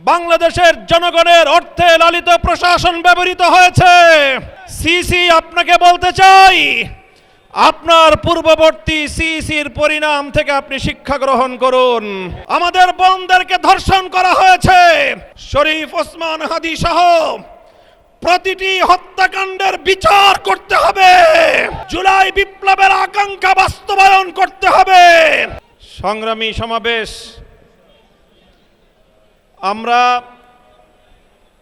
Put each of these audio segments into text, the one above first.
বাংলাদেশের জনগণের অর্থে লালিত প্রশাসন ব্যবহৃত হয়েছে। সিসি আপনাকে বলতে চাই, আপনার পূর্ববর্তী সিসির পরিণাম থেকে আপনি শিক্ষা গ্রহণ করুন। আমাদের বোনদেরকে ধর্ষণ করা হয়েছে। শরীফ ওসমান হাদি সহ প্রতিটি হত্যাকাণ্ডের বিচার করতে হবে। জুলাই বিপ্লবের আকাঙ্ক্ষা বাস্তবায়ন করতে হবে। সংগ্রামী সমাবেশ, আমরা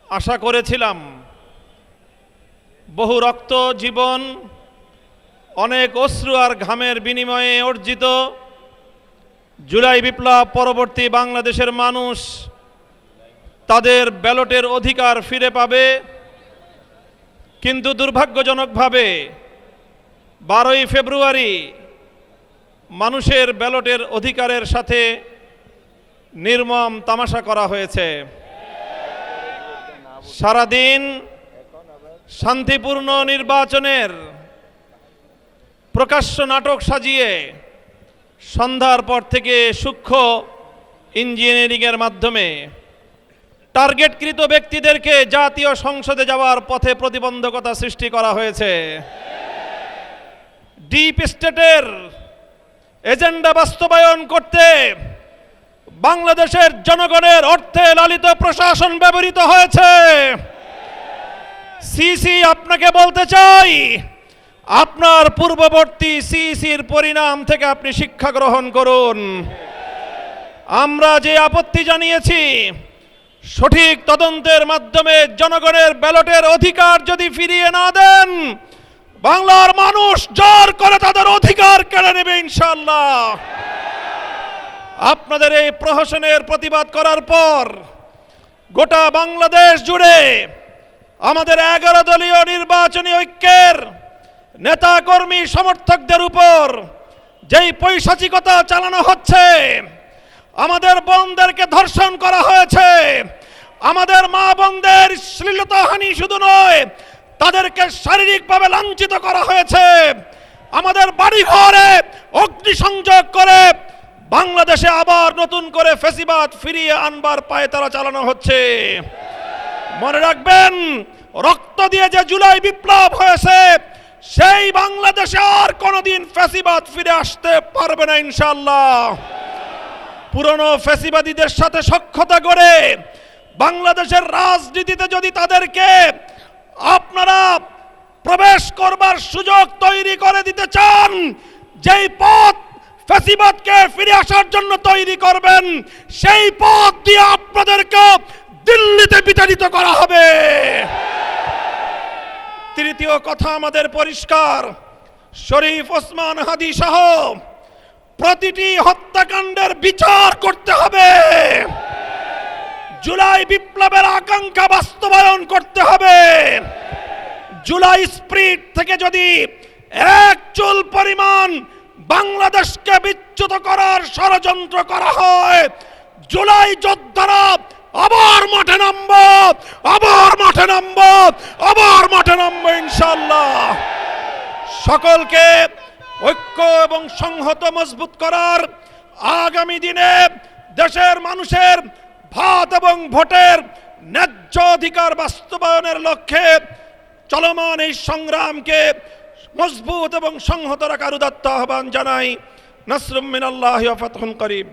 আশা করেছিলাম বহু রক্ত, জীবন, অনেক অশ্রু আর ঘামের বিনিময়ে অর্জিত জুলাই বিপ্লব পরবর্তী বাংলাদেশের মানুষ তাদের ব্যালটের অধিকার ফিরে পাবে। কিন্তু দুর্ভাগ্যজনকভাবে 12ই ফেব্রুয়ারি মানুষের ব্যালটের অধিকারের সাথে নির্মম তামাশা করা হয়েছে। সারাদিন শান্তিপূর্ণ নির্বাচনের প্রকাশ্য নাটক সাজিয়ে সন্ধ্যার পর থেকে সূক্ষ্ম ইঞ্জিনিয়ারিংয়ের মাধ্যমে টার্গেটকৃত ব্যক্তিদেরকে জাতীয় সংসদে যাওয়ার পথে প্রতিবন্ধকতা সৃষ্টি করা হয়েছে। ডিপ স্টেটের এজেন্ডা বাস্তবায়ন করতে বাংলাদেশের জনগণের অর্থে লালিত প্রশাসন ব্যবহৃত হয়েছে। সিসি আপনাকে বলতে চাই, আপনার পূর্ববর্তী সিসির পরিণাম থেকে আপনি শিক্ষা গ্রহণ করুন। আমরা যে আপত্তি জানিয়েছি, সঠিক তদন্তের মাধ্যমে জনগণের ব্যালটের অধিকার যদি ফিরিয়ে না দেন, বাংলার মানুষ জোর করে তাদের অধিকার কেড়ে নেবে ইনশাআল্লাহ। আপনাদের এই প্রহসনের প্রতিবাদ করার পর গোটা বাংলাদেশ জুড়ে আমাদের 11 দলীয় নির্বাচনী ঐক্যের নেতা কর্মী সমর্থকদের উপর যেই পৈশাচিকতা চালানো হচ্ছে, আমাদের বোনদেরকে ধর্ষণ করা হয়েছে, আমাদের মা বোনদের শ্লীলতাহানি শুধু নয়, তাদেরকে শারীরিকভাবে লাঞ্ছিত করা হয়েছে, আমাদের বাড়িঘরে অগ্নিসংযোগ করে বাংলাদেশে আবার নতুন করে ফ্যাসিবাদ ফিরিয়ে আনবার পায়তারা চালানো হচ্ছে। মনে রাখবেন, রক্ত দিয়ে যে জুলাই বিপ্লব হয়েছে, সেই বাংলাদেশে আর কোনোদিন ফ্যাসিবাদ ফিরে আসতে পারবে না ইনশাআল্লাহ। পুরনো ফ্যাসিবাদীদের সাথে সখ্যতা গড়ে বাংলাদেশের রাজনীতিতে যদি তাদেরকে আপনারা প্রবেশ করবার সুযোগ তৈরি করে দিতে চান, যেই পথ ফ্যাসিবাদকে ফিরে আসার জন্য তৈরি করবেন, সেই পথ দিয়ে আপনাদেরকে দিল্লিতে বিতাড়িত করা হবে। তৃতীয় কথা আমাদের পরিষ্কার, শরীফ ওসমান হাদি সহ প্রতিটি হত্যাকাণ্ডের বিচার করতে হবে। জুলাই বিপ্লবের আকাঙ্ক্ষা বাস্তবায়ন করতে হবে। জুলাই স্পিরিট থেকে যদি এক চুল পরিমাণ বাংলাদেশকে বিচ্যুত করার ষড়যন্ত্র করা হয়, জুলাই যোদ্ধারা আবার মাঠে নামবো, আবার মাঠে নামবো, আবার মাঠে নামবো ইনশাআল্লাহ। সকলকে ঐক্য এবং সংহত মজবুত করার, আগামী দিনে দেশের মানুষের ভাত এবং ভোটের ন্যায্য অধিকার বাস্তবায়নের লক্ষ্যে চলমান এই সংগ্রামকে মজবুত এবং সংহত রাখার উদাত্ত আহ্বান জানাই। নাসরুম মিনাল্লাহি ওয়া ফাতহুন করিব।